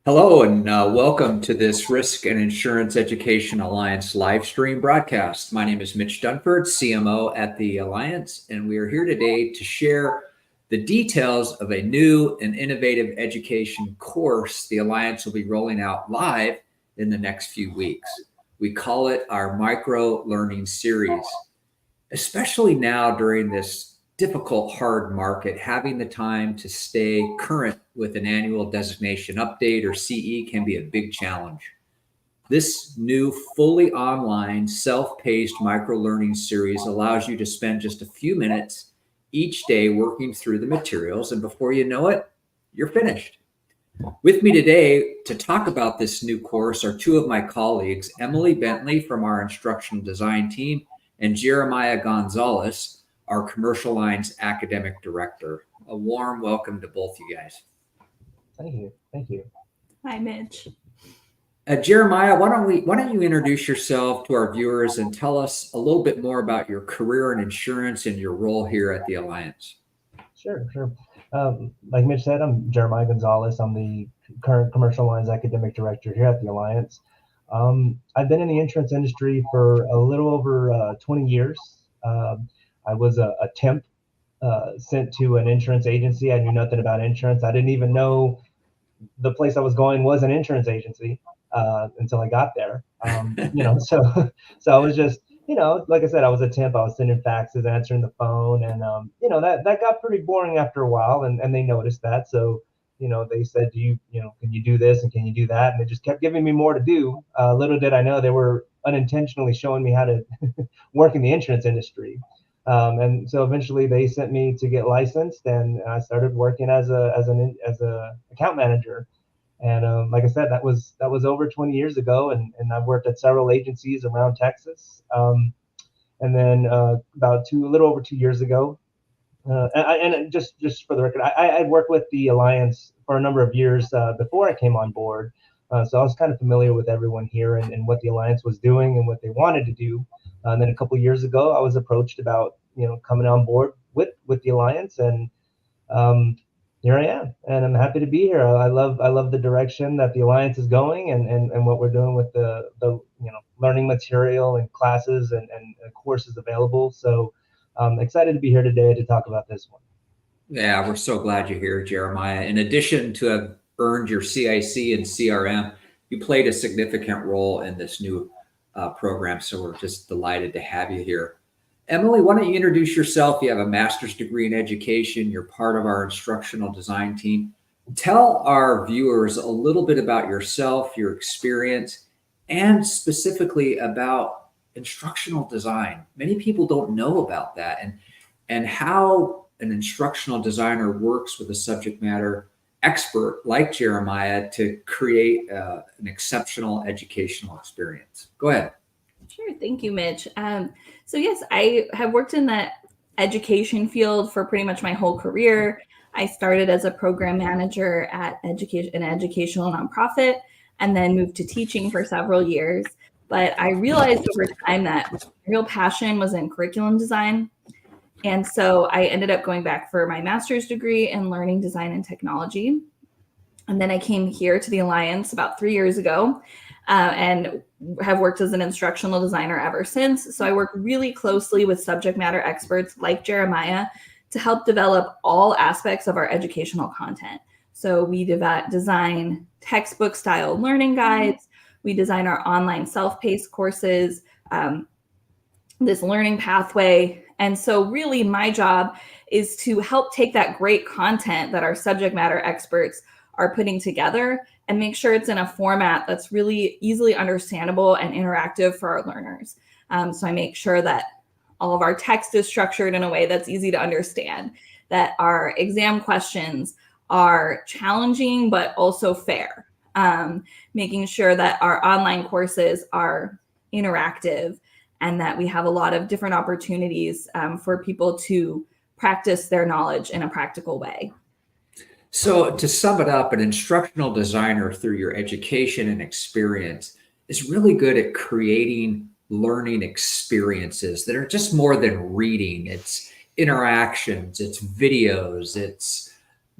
Hello and welcome to this Risk and Insurance Education Alliance live stream broadcast. My name is Mitch Dunford, CMO at the Alliance, and we are here today to share the details of a new and innovative education course the Alliance will be rolling out live in the next few weeks. We call it our Microlearning series. Especially now during this difficult, hard market, having the time to stay current with an annual designation update or CE can be a big challenge. This new fully online self-paced microlearning series allows you to spend just a few minutes each day working through the materials, and before you know it, you're finished. With me today to talk about this new course are two of my colleagues, Emily Bentley from our instructional design team and Jeremiah Gonzales, our commercial lines academic director. A warm welcome to both you guys. Thank you. Thank you. Hi, Mitch. Jeremiah, why don't you introduce yourself to our viewers and tell us a little bit more about your career in insurance and your role here at the Alliance? Sure. Like Mitch said, I'm Jeremiah Gonzales. I'm the current commercial lines academic director here at the Alliance. I've been in the insurance industry for a little over 20 years. I was a temp sent to an insurance agency. I knew nothing about insurance. I didn't even know the place I was going was an insurance agency until I got there. So I was just, like I said, I was a temp. I was sending faxes, answering the phone, and that got pretty boring after a while, and they noticed that. So they said, can you do this and can you do that? And they just kept giving me more to do. Little did I know they were unintentionally showing me how to work in the insurance industry. And so eventually they sent me to get licensed, and I started working as a account manager. And like I said, that was over 20 years ago, and I've worked at several agencies around Texas. And then a little over 2 years ago, and just for the record, I worked with the Alliance for a number of years before I came on board. So I was kind of familiar with everyone here and what the Alliance was doing and what they wanted to do. And then a couple of years ago, I was approached about coming on board with the Alliance, and here I am, and I'm happy to be here. I love the direction that the Alliance is going, and what we're doing with the learning material and classes and courses available. So I'm excited to be here today to talk about this one. Yeah, we're so glad you're here, Jeremiah. In addition to have earned your CIC and CRM, you played a significant role in this new program, so we're just delighted to have you here. Emily, why don't you introduce yourself? You have a master's degree in education. You're part of our instructional design team. Tell our viewers a little bit about yourself, your experience, and specifically about instructional design. Many people don't know about that, and how an instructional designer works with a subject matter expert like Jeremiah to create an exceptional educational experience. Go ahead. Sure. Thank you, Mitch. So yes, I have worked in the education field for pretty much my whole career. I started as a program manager at an educational nonprofit, and then moved to teaching for several years. But I realized over time that my real passion was in curriculum design. And so I ended up going back for my master's degree in learning design and technology. And then I came here to the Alliance about 3 years ago, and have worked as an instructional designer ever since. So I work really closely with subject matter experts like Jeremiah to help develop all aspects of our educational content. So we design textbook style learning guides. We design our online self-paced courses, this learning pathway. And so really my job is to help take that great content that our subject matter experts are putting together and make sure it's in a format that's really easily understandable and interactive for our learners. So I make sure that all of our text is structured in a way that's easy to understand, that our exam questions are challenging but also fair, making sure that our online courses are interactive, and that we have a lot of different opportunities for people to practice their knowledge in a practical way. So to sum it up, an instructional designer through your education and experience is really good at creating learning experiences that are just more than reading. It's interactions, it's videos, it's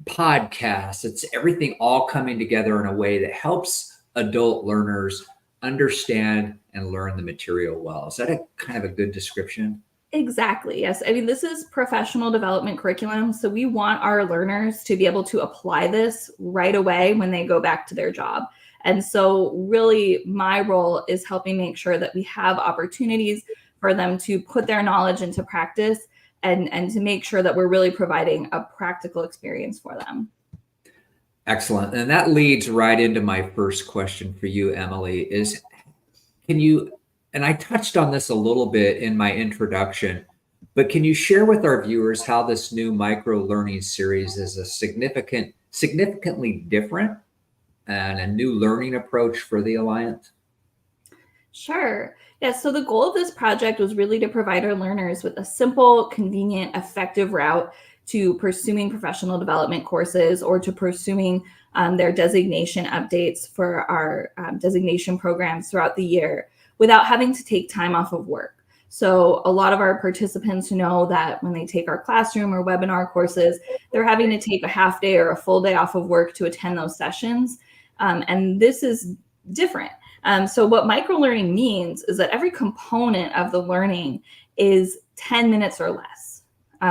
podcasts. It's everything all coming together in a way that helps adult learners understand and learn the material well. Is that a kind of a good description? Exactly. Yes. I mean, this is professional development curriculum. So we want our learners to be able to apply this right away when they go back to their job. And so really my role is helping make sure that we have opportunities for them to put their knowledge into practice and to make sure that we're really providing a practical experience for them. Excellent. And that leads right into my first question for you, Emily, is can you, and I touched on this a little bit in my introduction, but can you share with our viewers how this new micro-learning series is a significantly different and a new learning approach for the Alliance? Sure. Yeah, so the goal of this project was really to provide our learners with a simple, convenient, effective route to pursuing professional development courses or to pursuing their designation updates for our designation programs throughout the year without having to take time off of work. So a lot of our participants know that when they take our classroom or webinar courses, they're having to take a half day or a full day off of work to attend those sessions. And this is different. So what microlearning means is that every component of the learning is 10 minutes or less,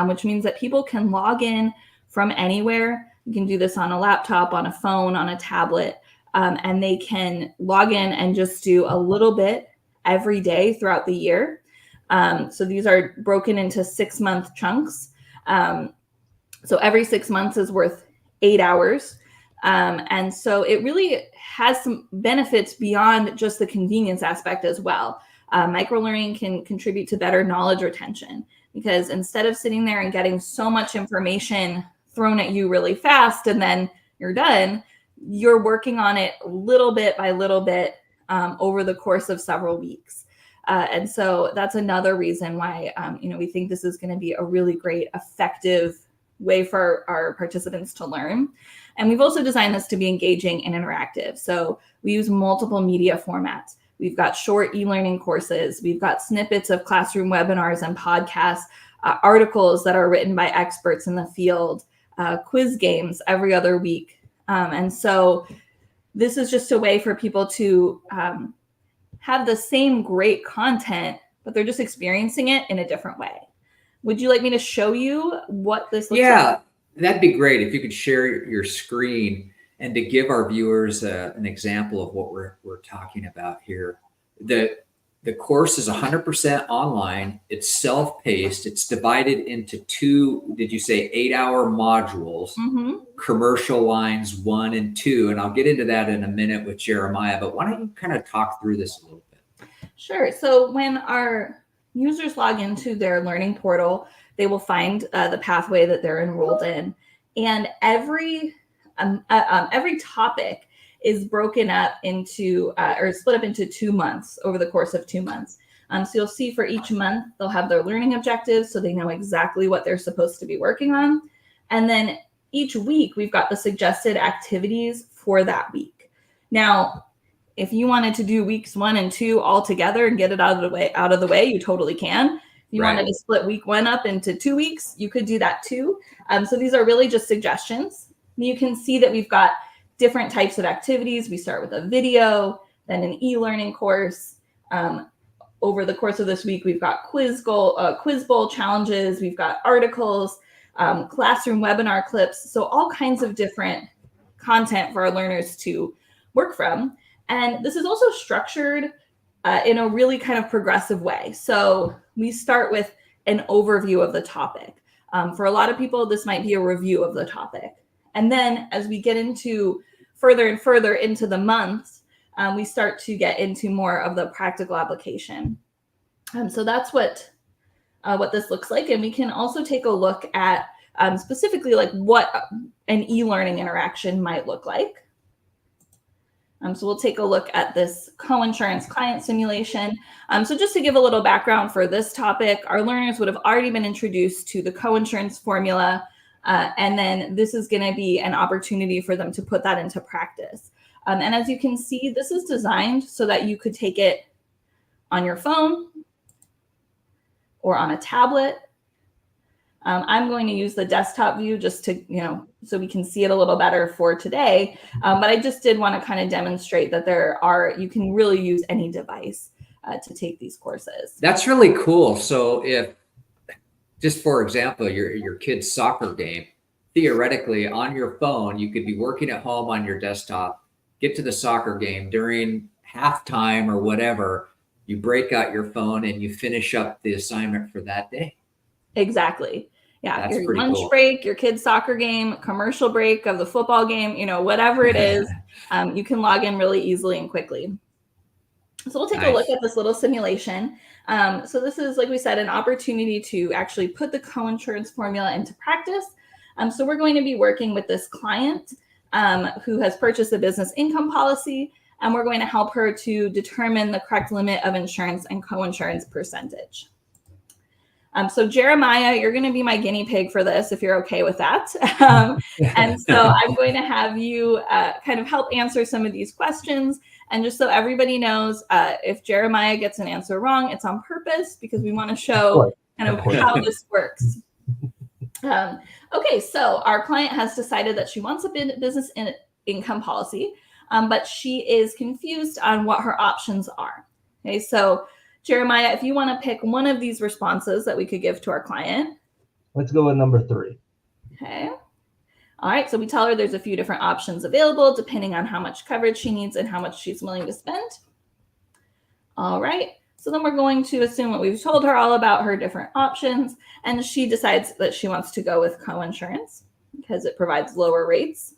which means that people can log in from anywhere. You can do this on a laptop, on a phone, on a tablet, and they can log in and just do a little bit every day throughout the year. So these are broken into 6-month chunks. So every 6 months is worth 8 hours. And so it really has some benefits beyond just the convenience aspect as well. Microlearning can contribute to better knowledge retention because instead of sitting there and getting so much information thrown at you really fast and then you're done, you're working on it little bit by little bit over the course of several weeks. And so that's another reason why we think this is going to be a really great, effective way for our participants to learn. And we've also designed this to be engaging and interactive. So we use multiple media formats. We've got short e-learning courses. We've got snippets of classroom webinars and podcasts, articles that are written by experts in the field, quiz games every other week. And so this is just a way for people to have the same great content, but they're just experiencing it in a different way. Would you like me to show you what this looks like? Yeah, that'd be great if you could share your screen and to give our viewers an example of what we're talking about here. The course is 100% online. It's self-paced. It's divided into 2, did you say 8-hour modules, commercial lines 1 and 2. And I'll get into that in a minute with Jeremiah, but why don't you kind of talk through this a little bit? Sure. So when our users log into their learning portal, they will find the pathway that they're enrolled in. And every topic is broken up into or split up into 2 months over the course of 2 months. So you'll see for each month, they'll have their learning objectives so they know exactly what they're supposed to be working on. And then each week, we've got the suggested activities for that week. Now, if you wanted to do weeks 1 and 2 all together and get it out of the way, you totally can. If you wanted to split week 1 up into 2 weeks, you could do that too. So these are really just suggestions. You can see that we've got different types of activities. We start with a video, then an e-learning course. Over the course of this week, we've got quiz bowl challenges. We've got articles, classroom webinar clips. So all kinds of different content for our learners to work from. And this is also structured in a really kind of progressive way. So we start with an overview of the topic. For a lot of people, this might be a review of the topic. And then as we get into further and further into the months, we start to get into more of the practical application. So that's what this looks like. And we can also take a look at specifically like what an e-learning interaction might look like. So we'll take a look at this coinsurance client simulation. So just to give a little background for this topic, our learners would have already been introduced to the coinsurance formula. And then this is going to be an opportunity for them to put that into practice. And as you can see, this is designed so that you could take it on your phone or on a tablet. I'm going to use the desktop view just to, so we can see it a little better for today. But I just did want to kind of demonstrate that you can really use any device to take these courses. That's really cool. So if, just for example, your kid's soccer game, theoretically on your phone, you could be working at home on your desktop, get to the soccer game during halftime or whatever, you break out your phone and you finish up the assignment for that day. Exactly. Yeah. That's your pretty lunch cool. break, your kid's soccer game, commercial break of the football game, whatever it is, you can log in really easily and quickly. So we'll take a look at this little simulation. So this is, like we said, an opportunity to actually put the coinsurance formula into practice. So we're going to be working with this client who has purchased a business income policy, and we're going to help her to determine the correct limit of insurance and coinsurance percentage. So Jeremiah, you're going to be my guinea pig for this, if you're okay with that. And so I'm going to have you kind of help answer some of these questions. And just so everybody knows, if Jeremiah gets an answer wrong, it's on purpose because we want to show kind of how this works. Okay, so our client has decided that she wants a business income policy, but she is confused on what her options are. Okay, so Jeremiah, if you want to pick one of these responses that we could give to our client. Let's go with number 3. Okay. All right. So we tell her there's a few different options available depending on how much coverage she needs and how much she's willing to spend. All right. So then we're going to assume that we've told her all about her different options, and she decides that she wants to go with coinsurance because it provides lower rates.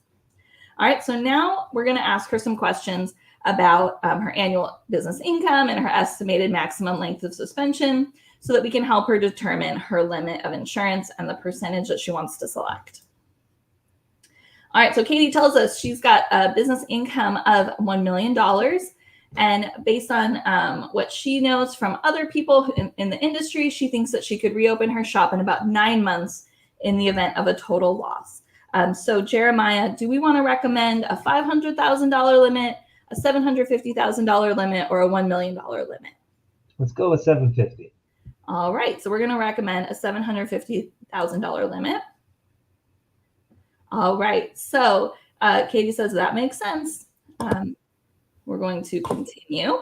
All right. So now we're going to ask her some questions about her annual business income and her estimated maximum length of suspension so that we can help her determine her limit of insurance and the percentage that she wants to select. All right, so Katie tells us she's got a business income of $1 million. And based on what she knows from other people in the industry, she thinks that she could reopen her shop in about 9 months in the event of a total loss. So Jeremiah, do we want to recommend a $500,000 limit, a $750,000 limit, or a $1 million limit? Let's go with $750,000. All right, so we're going to recommend a $750,000 limit. All right, so Katie says that makes sense. We're going to continue.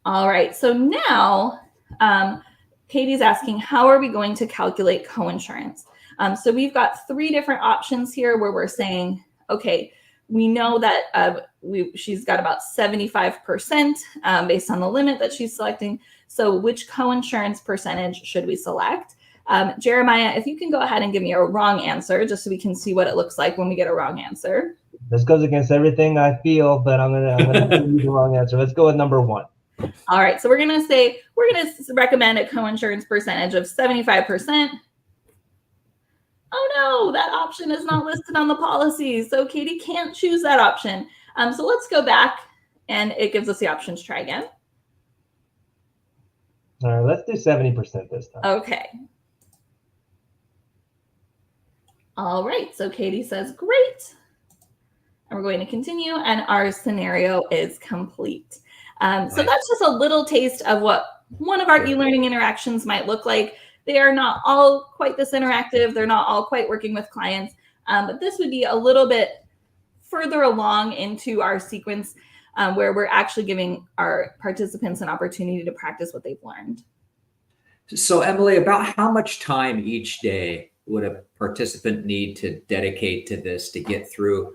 All right, so now Katie's asking, how are we going to calculate coinsurance? So we've got 3 different options here where we're saying, okay, we know that she's got about 75% based on the limit that she's selecting. So which coinsurance percentage should we select? Jeremiah, if you can go ahead and give me a wrong answer, just so we can see what it looks like when we get a wrong answer. This goes against everything I feel, but I'm gonna give you the wrong answer. Let's go with number 1. All right, so we're gonna recommend a coinsurance percentage of 75%. Oh no, that option is not listed on the policy, so Katie can't choose that option. So let's go back, and it gives us the options. Try again. All right, let's do 70% this time. Okay. All right, so Katie says great. And we're going to continue, and our scenario is complete. So that's just a little taste of what one of our e-learning interactions might look like. They are not all quite this interactive. They're not all quite working with clients, but this would be a little bit further along into our sequence where we're actually giving our participants an opportunity to practice what they've learned. So Emily, about how much time each day would a participant need to dedicate to this to get through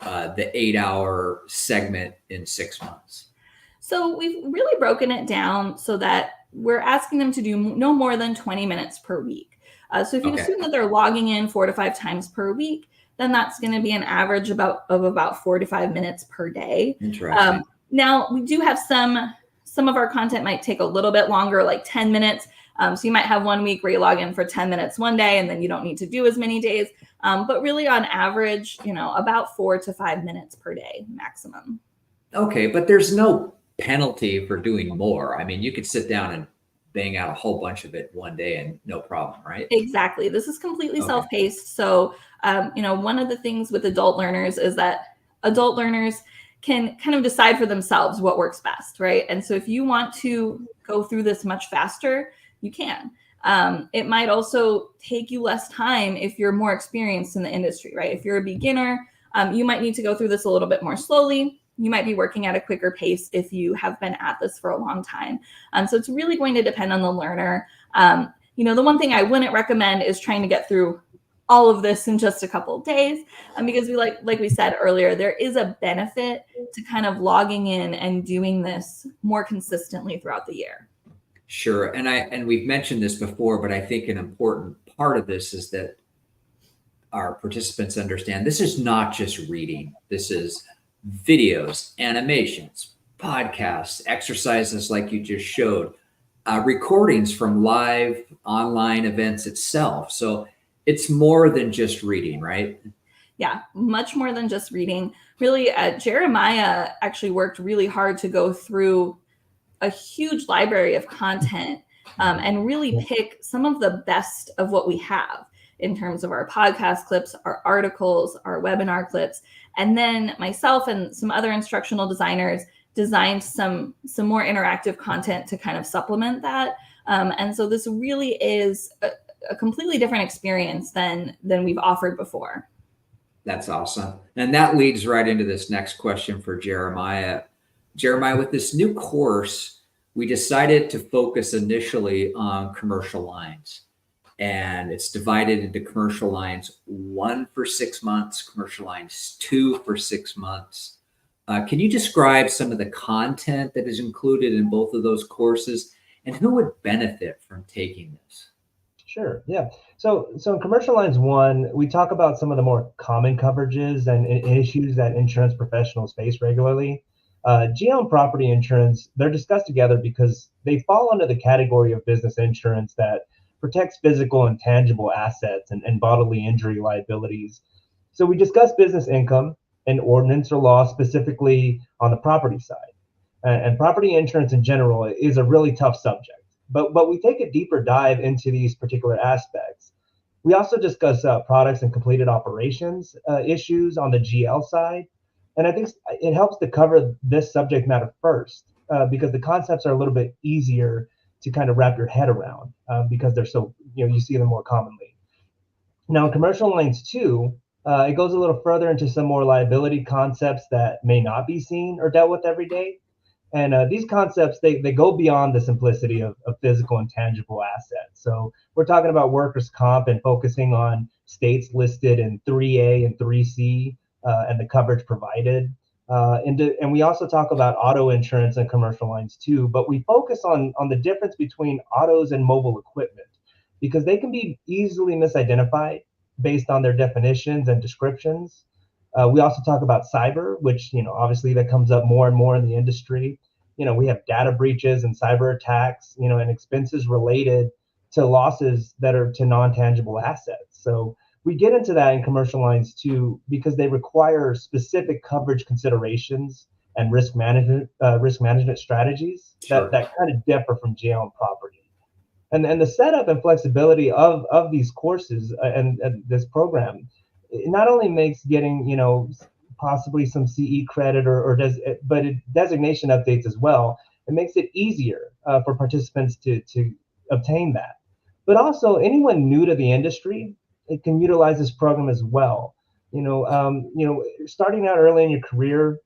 the 8-hour segment in 6 months? So we've really broken it down so that we're asking them to do no more than 20 minutes per week. So if you assume that they're logging in 4 to 5 times per week, then that's going to be an average of about 4 to 5 minutes per day. Interesting. Now we do have some of our content might take a little bit longer, like 10 minutes. So you might have 1 week where you log in for 10 minutes one day, and then you don't need to do as many days. But really on average, about 4 to 5 minutes per day maximum. Okay, but there's no penalty for doing more. I mean, you could sit down and bang out a whole bunch of it one day and no problem, right? Exactly. This is completely self-paced. So, one of the things with adult learners is that adult learners can kind of decide for themselves what works best, right? And so if you want to go through this much faster, you can. It might also take you less time if you're more experienced in the industry, right? If you're a beginner, you might need to go through this a little bit more slowly. You might be working at a quicker pace if you have been at this for a long time. So it's really going to depend on the learner. The one thing I wouldn't recommend is trying to get through all of this in just a couple of days, because like we said earlier, there is a benefit to kind of logging in and doing this more consistently throughout the year. Sure. And we've mentioned this before, but I think an important part of this is that our participants understand this is not just reading. This is videos, animations, podcasts, exercises like you just showed, recordings from live online events itself. So it's more than just reading, right? Yeah, much more than just reading. Really, Jeremiah actually worked really hard to go through a huge library of content and really pick some of the best of what we have in terms of our podcast clips, our articles, our webinar clips. And then myself and some other instructional designers designed some more interactive content to kind of supplement that. And so this really is a completely different experience than we've offered before. That's awesome. And that leads right into this next question for Jeremiah. Jeremiah, with this new course, we decided to focus initially on commercial lines. And it's divided into commercial lines 1 for 6 months, commercial lines 2 for 6 months. Can you describe some of the content that is included in both of those courses and who would benefit from taking this? Sure. Yeah. So in commercial lines 1, we talk about some of the more common coverages and issues that insurance professionals face regularly. GL and property insurance, they're discussed together because they fall under the category of business insurance that protects physical and tangible assets and bodily injury liabilities. So we discuss business income and ordinance or law specifically on the property side. And property insurance in general is a really tough subject. But we take a deeper dive into these particular aspects. We also discuss products and completed operations issues on the GL side. And I think it helps to cover this subject matter first because the concepts are a little bit easier to kind of wrap your head around because they're so, you see them more commonly. Now, in commercial lines 2, it goes a little further into some more liability concepts that may not be seen or dealt with every day. And these concepts, they go beyond the simplicity of physical and tangible assets. So we're talking about workers' comp and focusing on states listed in 3A and 3C and the coverage provided. And we also talk about auto insurance and commercial lines too, but we focus on the difference between autos and mobile equipment because they can be easily misidentified based on their definitions and descriptions. We also talk about cyber, which, obviously that comes up more and more in the industry. We have data breaches and cyber attacks, and expenses related to losses that are to non-tangible assets. So we get into that in commercial lines too, because they require specific coverage considerations and risk management strategies Sure. that kind of differ from GL and property. And the setup and flexibility of these courses and this program, it not only makes getting, possibly some CE credit but designation updates as well. It makes it easier for participants to obtain that. But also anyone new to the industry, it can utilize this program as well. Starting out early in your career,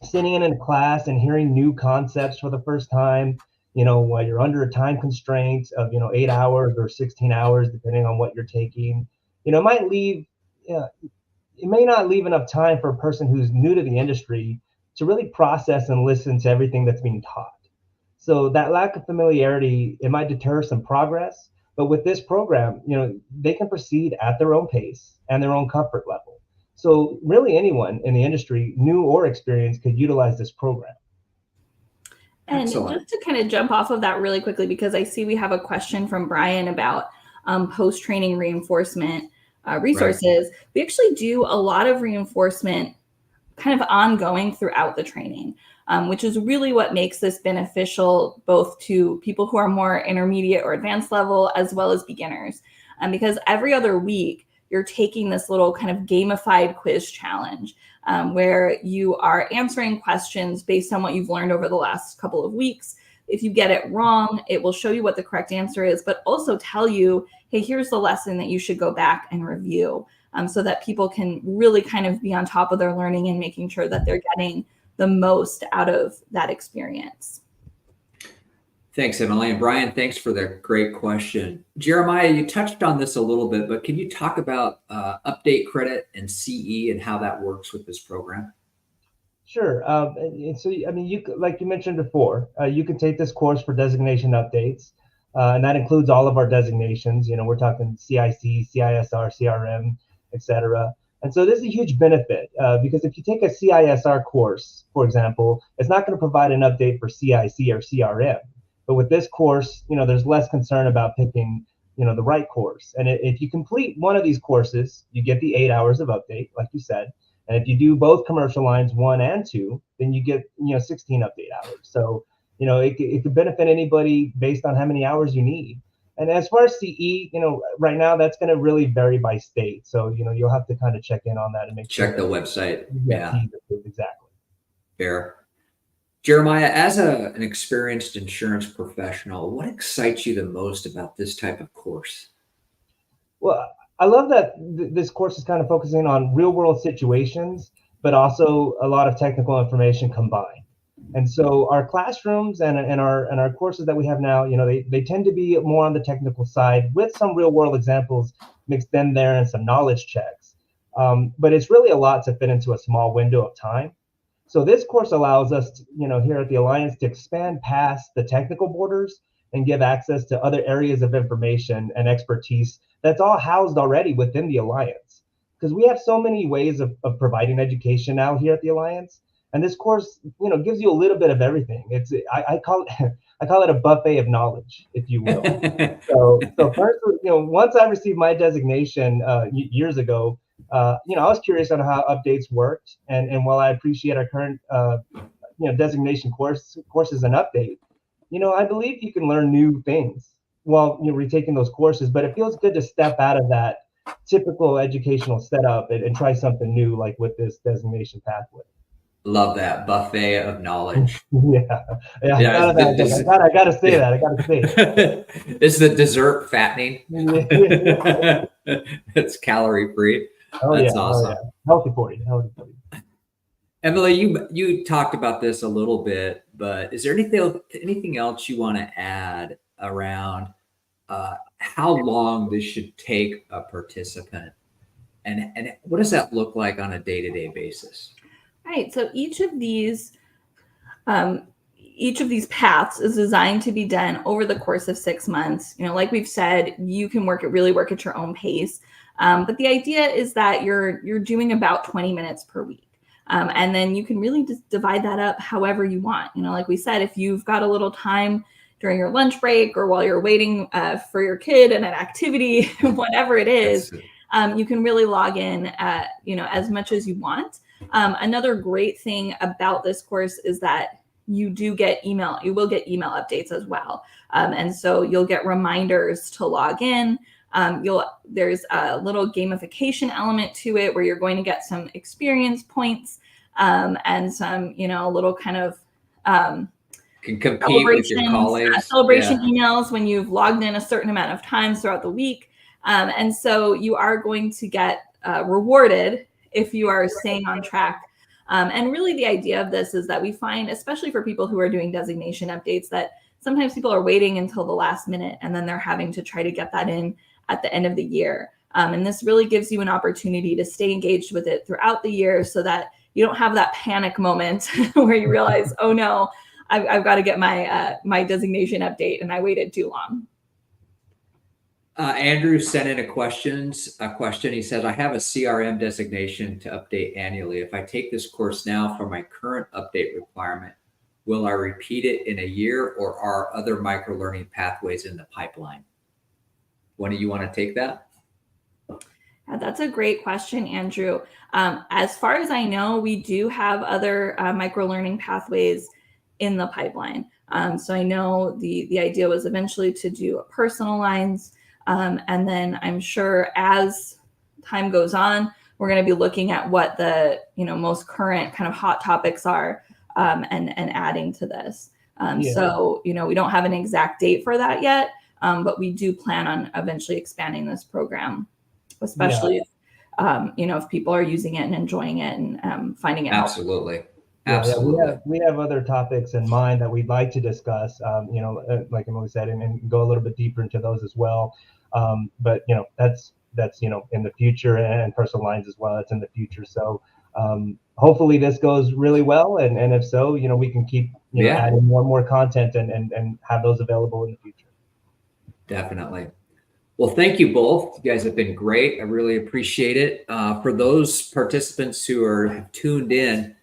sitting in a class and hearing new concepts for the first time, while you're under a time constraint of 8 hours or 16 hours, depending on what you're taking, it may not leave enough time for a person who's new to the industry to really process and listen to everything that's being taught. So that lack of familiarity, it might deter some progress, but with this program, they can proceed at their own pace and their own comfort level. So really anyone in the industry, new or experienced, could utilize this program. And Excellent. just to kind of jump off of that really quickly, because I see we have a question from Brian about post-training reinforcement resources. Right. We actually do a lot of reinforcement kind of ongoing throughout the training, which is really what makes this beneficial both to people who are more intermediate or advanced level as well as beginners. Because every other week, you're taking this little kind of gamified quiz challenge where you are answering questions based on what you've learned over the last couple of weeks. if you get it wrong, it will show you what the correct answer is, but also tell you, hey, here's the lesson that you should go back and review, so that people can really kind of be on top of their learning and making sure that they're getting the most out of that experience. Thanks, Emily. And Brian, thanks for the great question. Jeremiah, you touched on this a little bit, but can you talk about update credit and CE and how that works with this program? Sure. And so, I mean, like you mentioned before, you can take this course for designation updates, and that includes all of our designations. We're talking CIC, CISR, CRM, etc. And so this is a huge benefit because if you take a CISR course, for example, it's not going to provide an update for CIC or CRM. But with this course, there's less concern about picking, the right course. And if you complete one of these courses, you get the 8 hours of update, like you said. And if you do both commercial lines 1 and 2, then you get, 16 update hours. So, it could benefit anybody based on how many hours you need. And as far as CE, right now that's going to really vary by state. So, you'll have to kind of check in on that and make sure. Check the website. Yeah. Exactly. Fair. Jeremiah, as an experienced insurance professional, what excites you the most about this type of course? Well, I love that this course is kind of focusing on real world situations, but also a lot of technical information combined. And so our classrooms and our courses that we have now, they tend to be more on the technical side with some real world examples mixed in there and some knowledge checks. But it's really a lot to fit into a small window of time. So this course allows us, here at the Alliance to expand past the technical borders and give access to other areas of information and expertise that's all housed already within the Alliance. Because we have so many ways of providing education now here at the Alliance. And this course, gives you a little bit of everything. I call it a buffet of knowledge, if you will. So first, once I received my designation years ago, I was curious on how updates worked, and while I appreciate our current, designation courses and update, I believe you can learn new things while you're retaking those courses. But it feels good to step out of that typical educational setup and try something new, like with this designation pathway. Love that buffet of knowledge. Yeah. I gotta say that. Is the dessert fattening? It's calorie free. That's awesome. Healthy for you. Emily, you talked about this a little bit, but is there anything else you want to add around how long this should take a participant, and what does that look like on a day-to-day basis? Right. So each of these paths is designed to be done over the course of 6 months. Like we've said, you can work at your own pace. But the idea is that you're doing about 20 minutes per week. And then you can really just divide that up however you want. Like we said, if you've got a little time during your lunch break or while you're waiting for your kid in an activity, whatever it is, you can really log in as much as you want. Another great thing about this course is that you will get email updates as well. And so you'll get reminders to log in. There's a little gamification element to it where you're going to get some experience points and some, little kind of can compete with your colleagues. Celebration emails when you've logged in a certain amount of times throughout the week. And so you are going to get rewarded if you are staying on track. And really the idea of this is that we find, especially for people who are doing designation updates, that sometimes people are waiting until the last minute and then they're having to try to get that in at the end of the year. And this really gives you an opportunity to stay engaged with it throughout the year so that you don't have that panic moment where you realize, oh no, I've got to get my designation update and I waited too long. Andrew sent in a question. He says, I have a CRM designation to update annually. If I take this course now for my current update requirement, will I repeat it in a year, or are other microlearning pathways in the pipeline? When do you want to take that? That's a great question, Andrew. As far as I know, we do have other microlearning pathways in the pipeline. So I know the idea was eventually to do personal lines. And then I'm sure as time goes on, we're going to be looking at what the most current kind of hot topics are and adding to this. Yeah. So, we don't have an exact date for that yet, but we do plan on eventually expanding this program, especially if, if people are using it and enjoying it and finding it helpful. Absolutely. Yeah, Absolutely. we have other topics in mind that we'd like to discuss, like Emily said, and go a little bit deeper into those as well. But that's in the future, and personal lines as well. That's in the future. So hopefully this goes really well, and if so, we can keep adding more and more content and have those available in the future. Definitely. Well, thank you both. You guys have been great. I really appreciate it. For those participants who have tuned in,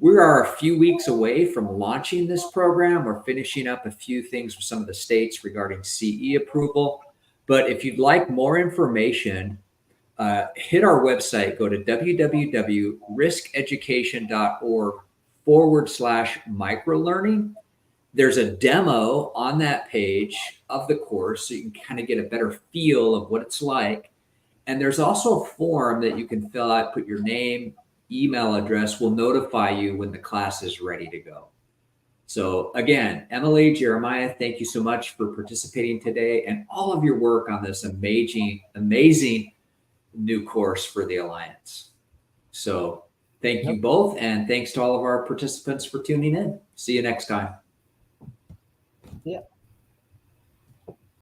we are a few weeks away from launching this program. We're finishing up a few things with some of the states regarding CE approval. But if you'd like more information, hit our website, go to www.riskeducation.org/microlearning. There's a demo on that page of the course, so you can kind of get a better feel of what it's like. And there's also a form that you can fill out, put your name, email address, will notify you when the class is ready to go. So again, Emily, Jeremiah, thank you so much for participating today and all of your work on this amazing new course for the Alliance. So thank you both, and thanks to all of our participants for tuning in. See you next time. Yeah.